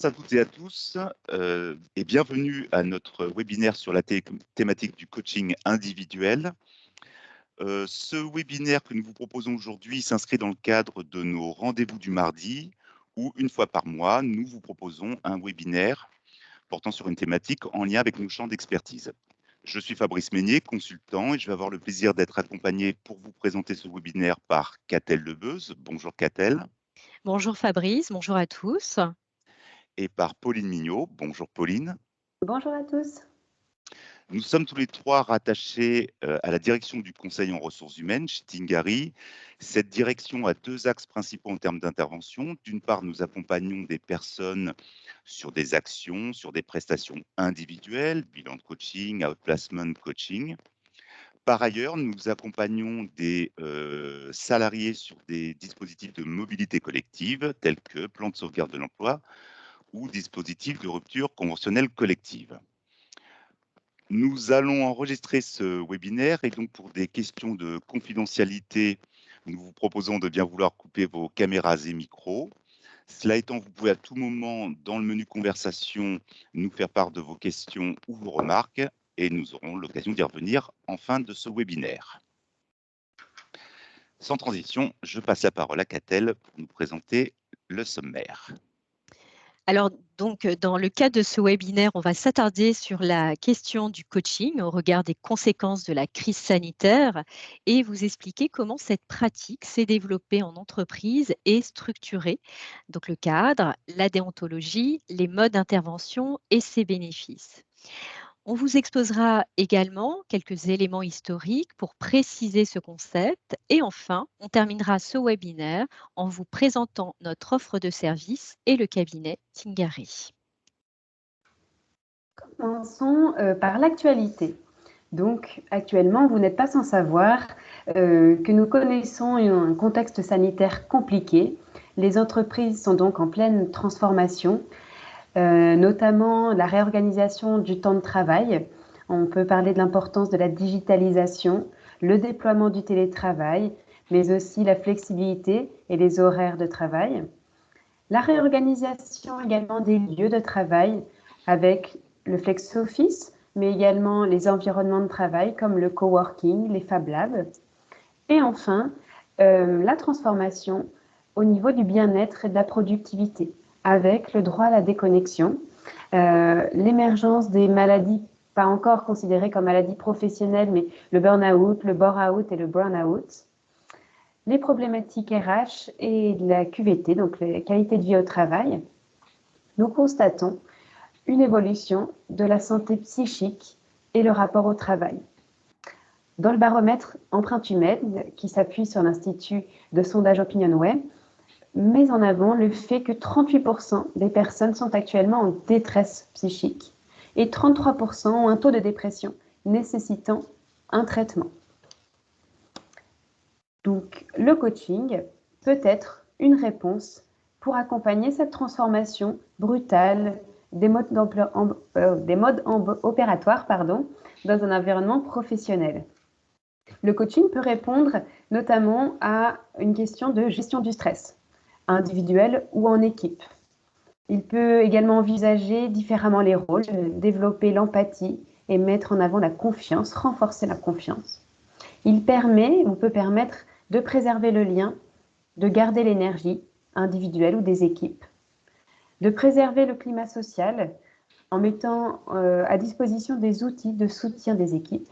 Bonjour à toutes et à tous et bienvenue à notre webinaire sur la thématique du coaching individuel. Ce webinaire que nous vous proposons aujourd'hui s'inscrit dans le cadre de nos rendez-vous du mardi où, une fois par mois, nous vous proposons un webinaire portant sur une thématique en lien avec nos champs d'expertise. Je suis Fabrice Meignier, consultant, et je vais avoir le plaisir d'être accompagné pour vous présenter ce webinaire par Catel Lebeuse. Bonjour Catel. Bonjour Fabrice, bonjour à tous. Et par Pauline Mignot. Bonjour Pauline. Bonjour à tous. Nous sommes tous les trois rattachés à la direction du Conseil en ressources humaines chez Tingari. Cette direction a deux axes principaux en termes d'intervention. D'une part, nous accompagnons des personnes sur des actions, sur des prestations individuelles, bilan de coaching, outplacement coaching. Par ailleurs, nous accompagnons des salariés sur des dispositifs de mobilité collective tels que plan de sauvegarde de l'emploi ou dispositifs de rupture conventionnelle collective. Nous allons enregistrer ce webinaire et donc pour des questions de confidentialité, nous vous proposons de bien vouloir couper vos caméras et micros. Cela étant, vous pouvez à tout moment dans le menu conversation nous faire part de vos questions ou vos remarques et nous aurons l'occasion d'y revenir en fin de ce webinaire. Sans transition, je passe la parole à Catel pour nous présenter le sommaire. Alors, dans le cadre de ce webinaire, on va s'attarder sur la question du coaching au regard des conséquences de la crise sanitaire et vous expliquer comment cette pratique s'est développée en entreprise et structurée. Donc, le cadre, la déontologie, les modes d'intervention et ses bénéfices. On vous exposera également quelques éléments historiques pour préciser ce concept et enfin, on terminera ce webinaire en vous présentant notre offre de service et le cabinet Tingari. Commençons par l'actualité. Donc, actuellement, vous n'êtes pas sans savoir que nous connaissons un contexte sanitaire compliqué. Les entreprises sont donc en pleine transformation, notamment la réorganisation du temps de travail. On peut parler de l'importance de la digitalisation, le déploiement du télétravail, mais aussi la flexibilité et les horaires de travail. La réorganisation également des lieux de travail avec le flex office, mais également les environnements de travail comme le coworking, les Fab Labs. Et enfin, la transformation au niveau du bien-être et de la productivité avec le droit à la déconnexion, l'émergence des maladies pas encore considérées comme maladies professionnelles, mais le burn-out, le bore-out et le burn-out, les problématiques RH et la QVT, donc la qualité de vie au travail. Nous constatons une évolution de la santé psychique et le rapport au travail. Dans le baromètre Empreinte humaine, qui s'appuie sur l'Institut de sondage OpinionWay, met en avant le fait que 38% des personnes sont actuellement en détresse psychique et 33% ont un taux de dépression nécessitant un traitement. Donc, le coaching peut être une réponse pour accompagner cette transformation brutale des modes opératoires dans un environnement professionnel. Le coaching peut répondre notamment à une question de gestion du stress, individuel ou en équipe. Il peut également envisager différemment les rôles, développer l'empathie et mettre en avant la confiance, renforcer la confiance. Il permet ou peut permettre de préserver le lien, de garder l'énergie individuelle ou des équipes, de préserver le climat social en mettant à disposition des outils de soutien des équipes.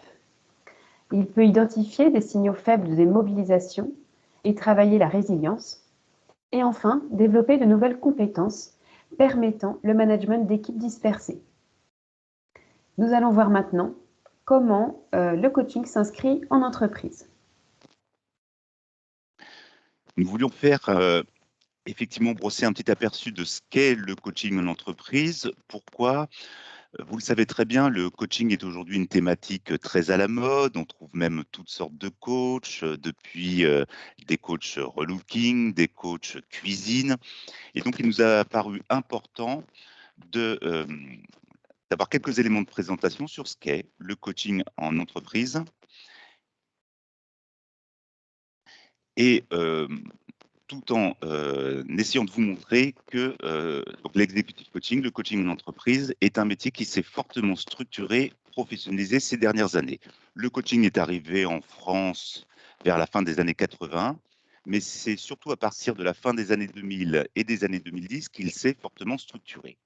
Il peut identifier des signaux faibles de démobilisation et travailler la résilience. Et enfin, développer de nouvelles compétences permettant le management d'équipes dispersées. Nous allons voir maintenant comment le coaching s'inscrit en entreprise. Nous voulions faire effectivement brosser un petit aperçu de ce qu'est le coaching en entreprise. Pourquoi ? Vous le savez très bien, le coaching est aujourd'hui une thématique très à la mode. On trouve même toutes sortes de coachs, depuis des coachs relooking, des coachs cuisine. Et donc, il nous a paru important d'avoir quelques éléments de présentation sur ce qu'est le coaching en entreprise. Et tout en essayant de vous montrer que donc l'executive coaching, le coaching en entreprise, est un métier qui s'est fortement structuré, professionnalisé ces dernières années. Le coaching est arrivé en France vers la fin des années 80, mais c'est surtout à partir de la fin des années 2000 et des années 2010 qu'il s'est fortement structuré.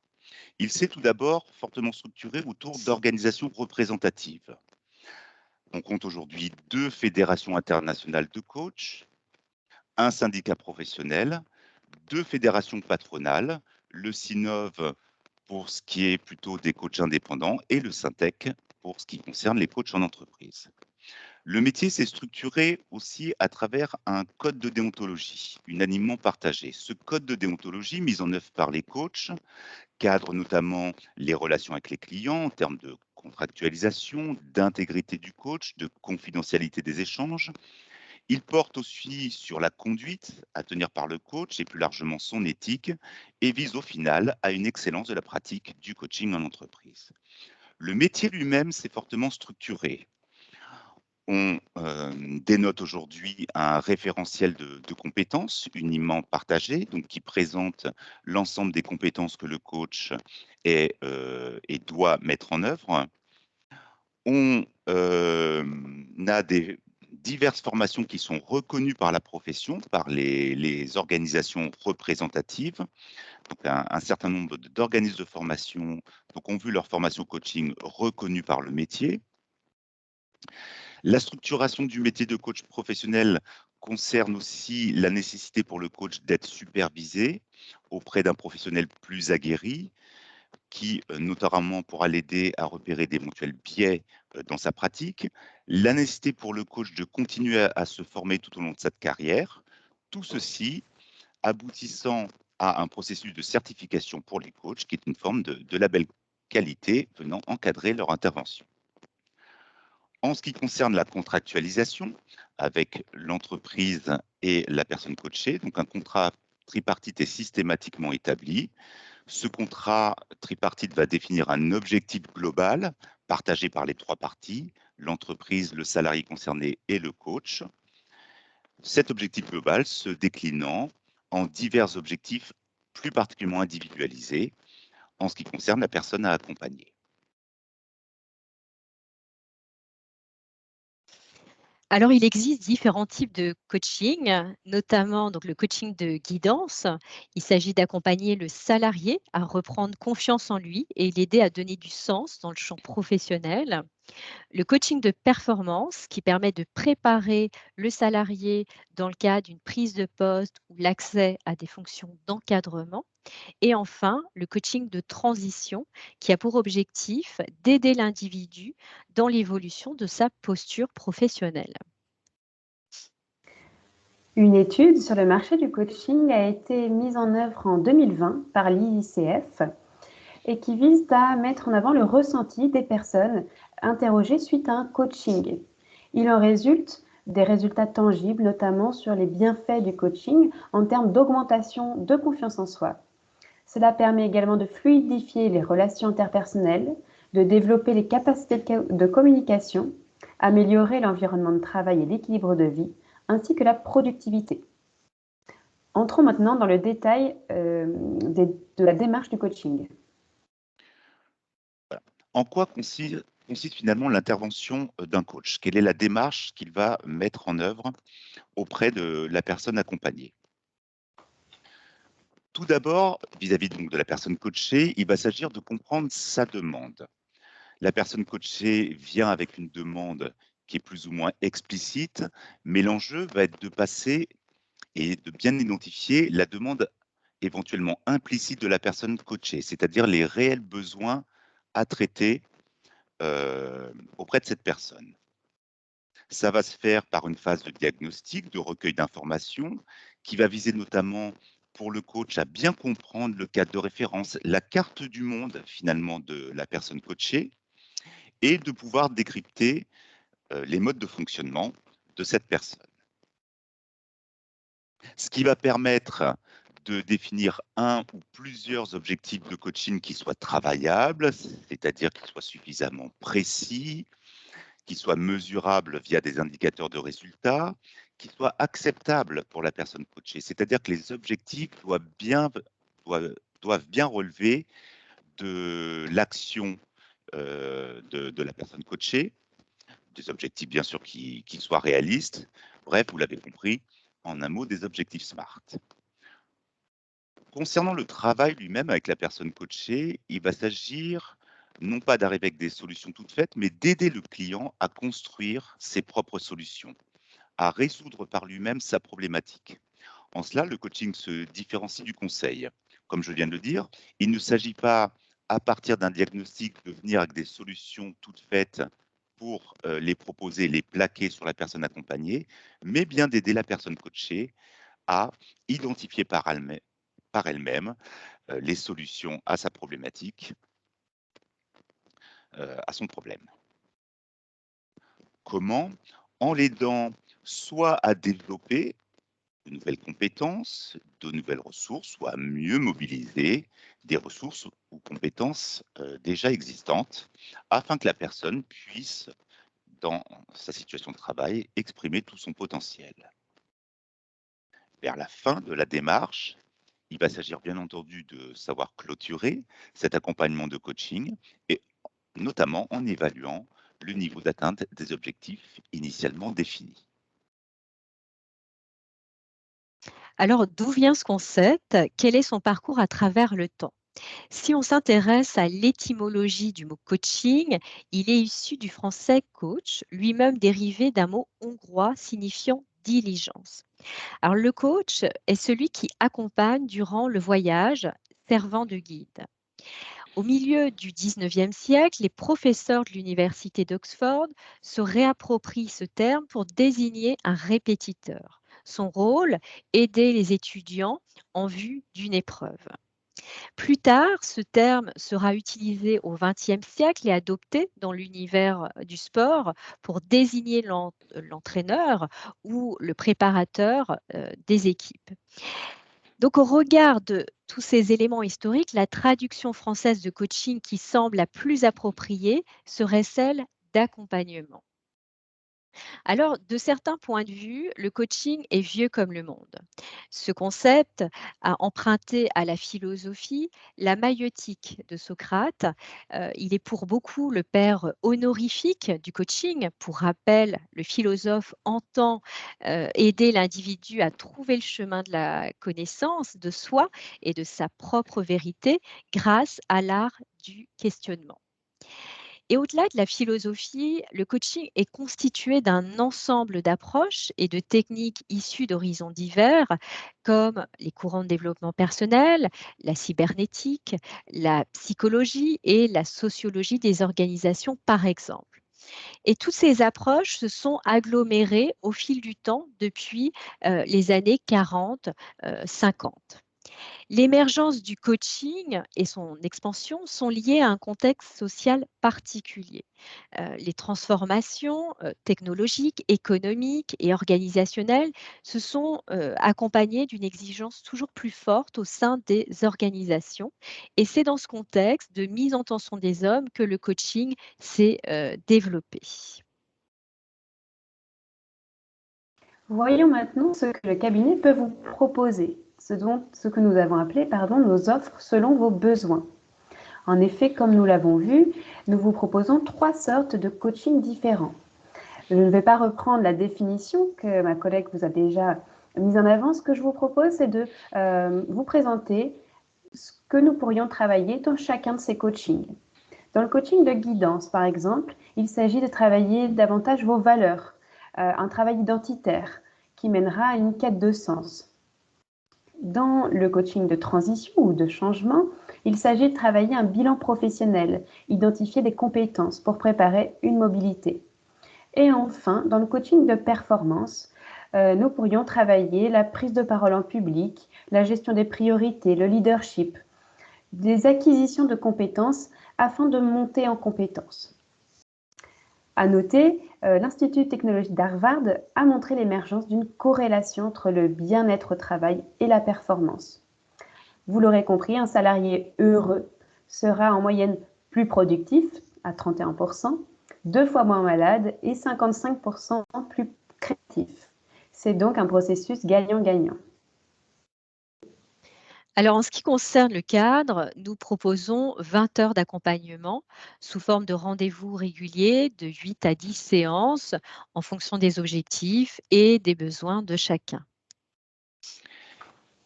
Il s'est tout d'abord fortement structuré autour d'organisations représentatives. On compte aujourd'hui 2 fédérations internationales de coachs, un syndicat professionnel, 2 fédérations patronales, le SINOV pour ce qui est plutôt des coachs indépendants et le Syntec pour ce qui concerne les coachs en entreprise. Le métier s'est structuré aussi à travers un code de déontologie, unanimement partagé. Ce code de déontologie mis en œuvre par les coachs cadre notamment les relations avec les clients en termes de contractualisation, d'intégrité du coach, de confidentialité des échanges. Il porte aussi sur la conduite à tenir par le coach et plus largement son éthique et vise au final à une excellence de la pratique du coaching en entreprise. Le métier lui-même s'est fortement structuré. On dénote aujourd'hui un référentiel de compétences uniment partagé, donc qui présente l'ensemble des compétences que le coach est, et doit mettre en œuvre. On a des diverses formations qui sont reconnues par la profession, par les organisations représentatives. Donc un certain nombre d'organismes de formation donc, ont vu leur formation coaching reconnue par le métier. La structuration du métier de coach professionnel concerne aussi la nécessité pour le coach d'être supervisé auprès d'un professionnel plus aguerri qui notamment pourra l'aider à repérer d'éventuels biais dans sa pratique, la nécessité pour le coach de continuer à se former tout au long de sa carrière, tout ceci aboutissant à un processus de certification pour les coachs qui est une forme de label qualité venant encadrer leur intervention. En ce qui concerne la contractualisation avec l'entreprise et la personne coachée, donc un contrat tripartite est systématiquement établi. Ce contrat tripartite va définir un objectif global partagé par les 3 parties, l'entreprise, le salarié concerné et le coach. Cet objectif global se déclinant en divers objectifs plus particulièrement individualisés en ce qui concerne la personne à accompagner. Alors, il existe différents types de coaching, notamment donc, le coaching de guidance. Il s'agit d'accompagner le salarié à reprendre confiance en lui et l'aider à donner du sens dans le champ professionnel. Le coaching de performance qui permet de préparer le salarié dans le cas d'une prise de poste ou l'accès à des fonctions d'encadrement. Et enfin, le coaching de transition qui a pour objectif d'aider l'individu dans l'évolution de sa posture professionnelle. Une étude sur le marché du coaching a été mise en œuvre en 2020 par l'IICF et qui vise à mettre en avant le ressenti des personnes interrogées suite à un coaching. Il en résulte des résultats tangibles, notamment sur les bienfaits du coaching en termes d'augmentation de confiance en soi. Cela permet également de fluidifier les relations interpersonnelles, de développer les capacités de communication, améliorer l'environnement de travail et l'équilibre de vie, ainsi que la productivité. Entrons maintenant dans le détail de la démarche du coaching. En quoi consiste finalement l'intervention d'un coach? Quelle est la démarche qu'il va mettre en œuvre auprès de la personne accompagnée? Tout d'abord, vis-à-vis donc de la personne coachée, il va s'agir de comprendre sa demande. La personne coachée vient avec une demande qui est plus ou moins explicite, mais l'enjeu va être de passer et de bien identifier la demande éventuellement implicite de la personne coachée, c'est-à-dire les réels besoins à traiter auprès de cette personne. Ça va se faire par une phase de diagnostic, de recueil d'informations, qui va viser notamment pour le coach à bien comprendre le cadre de référence, la carte du monde finalement de la personne coachée, et de pouvoir décrypter les modes de fonctionnement de cette personne. Ce qui va permettre de définir un ou plusieurs objectifs de coaching qui soient travaillables, c'est-à-dire qu'ils soient suffisamment précis, qui soient mesurables via des indicateurs de résultats, qui soit acceptable pour la personne coachée. C'est-à-dire que les objectifs doivent bien relever de l'action de la personne coachée, des objectifs bien sûr qui soient réalistes. Bref, vous l'avez compris, en un mot, des objectifs SMART. Concernant le travail lui-même avec la personne coachée, il va s'agir non pas d'arriver avec des solutions toutes faites, mais d'aider le client à construire ses propres solutions, à résoudre par lui-même sa problématique. En cela, le coaching se différencie du conseil. Comme je viens de le dire, il ne s'agit pas, à partir d'un diagnostic, de venir avec des solutions toutes faites pour les proposer, les plaquer sur la personne accompagnée, mais bien d'aider la personne coachée à identifier par elle-même les solutions à sa problématique, à son problème. Comment? En l'aidant soit à développer de nouvelles compétences, de nouvelles ressources, ou à mieux mobiliser des ressources ou compétences déjà existantes, afin que la personne puisse, dans sa situation de travail, exprimer tout son potentiel. Vers la fin de la démarche, il va s'agir bien entendu de savoir clôturer cet accompagnement de coaching, et notamment en évaluant le niveau d'atteinte des objectifs initialement définis. Alors, d'où vient ce concept? Quel est son parcours à travers le temps? Si on s'intéresse à l'étymologie du mot coaching, il est issu du français coach, lui-même dérivé d'un mot hongrois signifiant diligence. Alors, le coach est celui qui accompagne durant le voyage, servant de guide. Au milieu du 19e siècle, les professeurs de l'université d'Oxford se réapproprient ce terme pour désigner un répétiteur. Son rôle, aider les étudiants en vue d'une épreuve. Plus tard, ce terme sera utilisé au XXe siècle et adopté dans l'univers du sport pour désigner l'entraîneur ou le préparateur des équipes. Donc, au regard de tous ces éléments historiques, la traduction française de coaching qui semble la plus appropriée serait celle d'accompagnement. Alors, de certains points de vue, le coaching est vieux comme le monde. Ce concept a emprunté à la philosophie la maïeutique de Socrate. Il est pour beaucoup le père honorifique du coaching. Pour rappel, le philosophe entend aider l'individu à trouver le chemin de la connaissance de soi et de sa propre vérité grâce à l'art du questionnement. Et au-delà de la philosophie, le coaching est constitué d'un ensemble d'approches et de techniques issues d'horizons divers, comme les courants de développement personnel, la cybernétique, la psychologie et la sociologie des organisations, par exemple. Et toutes ces approches se sont agglomérées au fil du temps depuis les années 40, 50. L'émergence du coaching et son expansion sont liées à un contexte social particulier. Les transformations technologiques, économiques et organisationnelles se sont accompagnées d'une exigence toujours plus forte au sein des organisations. Et c'est dans ce contexte de mise en tension des hommes que le coaching s'est développé. Voyons maintenant ce que le cabinet peut vous proposer, ce que nous avons appelé nos offres selon vos besoins. En effet, comme nous l'avons vu, nous vous proposons 3 sortes de coaching différents. Je ne vais pas reprendre la définition que ma collègue vous a déjà mise en avant. Ce que je vous propose, c'est de vous présenter ce que nous pourrions travailler dans chacun de ces coachings. Dans le coaching de guidance, par exemple, il s'agit de travailler davantage vos valeurs, un travail identitaire qui mènera à une quête de sens. Dans le coaching de transition ou de changement, il s'agit de travailler un bilan professionnel, identifier des compétences pour préparer une mobilité. Et enfin, dans le coaching de performance, nous pourrions travailler la prise de parole en public, la gestion des priorités, le leadership, des acquisitions de compétences afin de monter en compétences. À noter, l'Institut technologique d'Harvard a montré l'émergence d'une corrélation entre le bien-être au travail et la performance. Vous l'aurez compris, un salarié heureux sera en moyenne plus productif, à 31%, 2 fois moins malade et 55% plus créatif. C'est donc un processus gagnant-gagnant. Alors, en ce qui concerne le cadre, nous proposons 20 heures d'accompagnement sous forme de rendez-vous réguliers de 8 à 10 séances en fonction des objectifs et des besoins de chacun.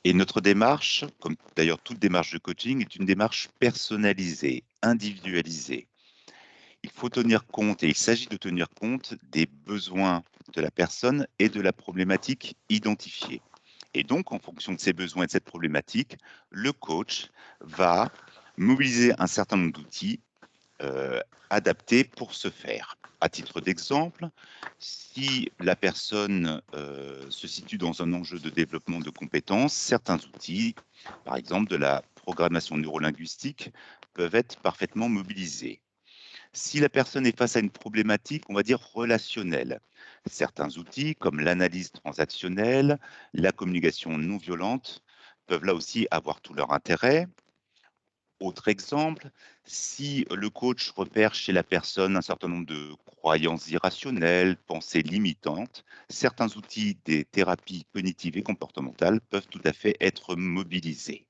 Et notre démarche, comme d'ailleurs toute démarche de coaching, est une démarche personnalisée, individualisée. Il faut tenir compte, et il s'agit de tenir compte des besoins de la personne et de la problématique identifiée. Et donc, en fonction de ces besoins et de cette problématique, le coach va mobiliser un certain nombre d'outils adaptés pour ce faire. À titre d'exemple, si la personne se situe dans un enjeu de développement de compétences, certains outils, par exemple de la programmation neurolinguistique, peuvent être parfaitement mobilisés. Si la personne est face à une problématique, on va dire relationnelle, certains outils comme l'analyse transactionnelle, la communication non violente peuvent là aussi avoir tout leur intérêt. Autre exemple, si le coach repère chez la personne un certain nombre de croyances irrationnelles, pensées limitantes, certains outils des thérapies cognitives et comportementales peuvent tout à fait être mobilisés.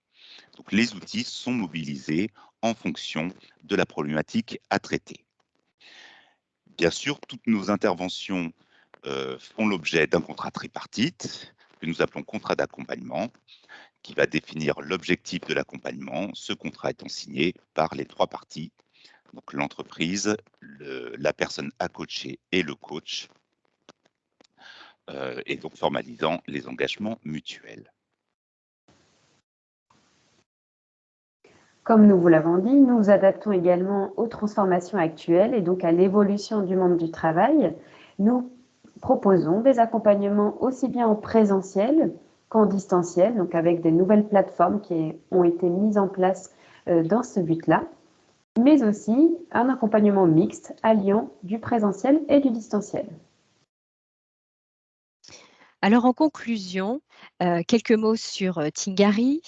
Donc les outils sont mobilisés en fonction de la problématique à traiter. Bien sûr, toutes nos interventions font l'objet d'un contrat tripartite que nous appelons contrat d'accompagnement, qui va définir l'objectif de l'accompagnement, ce contrat étant signé par les 3 parties, donc l'entreprise, la personne à coacher et le coach, et donc formalisant les engagements mutuels. Comme nous vous l'avons dit, nous nous adaptons également aux transformations actuelles et donc à l'évolution du monde du travail. Nous proposons des accompagnements aussi bien en présentiel qu'en distanciel, donc avec des nouvelles plateformes qui ont été mises en place dans ce but-là, mais aussi un accompagnement mixte alliant du présentiel et du distanciel. Alors, en conclusion, quelques mots sur Tingari.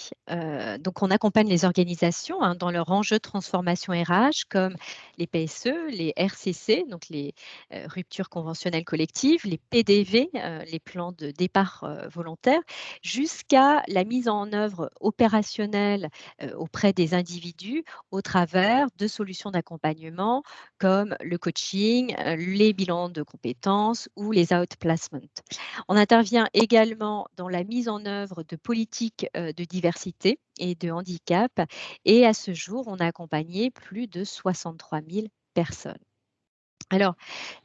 Donc, on accompagne les organisations dans leur enjeux de transformation RH comme les PSE, les RCC, donc les ruptures conventionnelles collectives, les PDV, les plans de départ volontaire, jusqu'à la mise en œuvre opérationnelle auprès des individus au travers de solutions d'accompagnement comme le coaching, les bilans de compétences ou les outplacements. On intervient également dans la mise en œuvre de politiques de diversité et de handicap. Et à ce jour, on a accompagné plus de 63 000 personnes. Alors,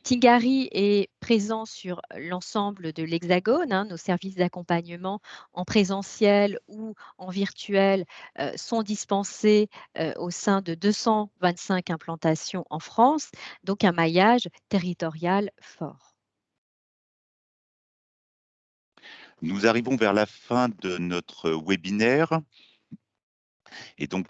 Tingari est présent sur l'ensemble de l'Hexagone. Nos services d'accompagnement en présentiel ou en virtuel sont dispensés au sein de 225 implantations en France, donc un maillage territorial fort. Nous arrivons vers la fin de notre webinaire. Et donc,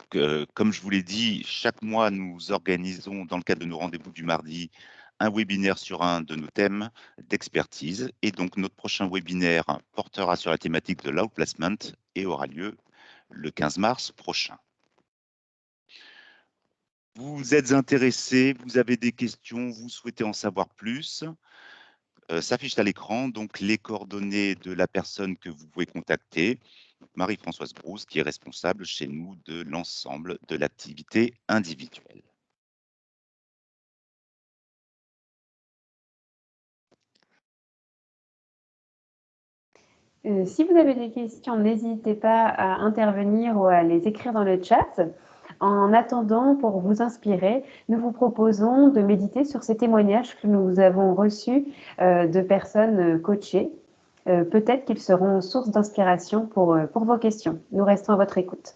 comme je vous l'ai dit, chaque mois, nous organisons, dans le cadre de nos rendez-vous du mardi, un webinaire sur un de nos thèmes d'expertise. Et donc, notre prochain webinaire portera sur la thématique de l'outplacement et aura lieu le 15 mars prochain. Vous êtes intéressé, vous avez des questions, vous souhaitez en savoir plus, s'affichent à l'écran donc les coordonnées de la personne que vous pouvez contacter, Marie-Françoise Brousse, qui est responsable chez nous de l'ensemble de l'activité individuelle. Si vous avez des questions, n'hésitez pas à intervenir ou à les écrire dans le chat. En attendant, pour vous inspirer, nous vous proposons de méditer sur ces témoignages que nous avons reçus de personnes coachées. Peut-être qu'ils seront source d'inspiration pour vos questions. Nous restons à votre écoute.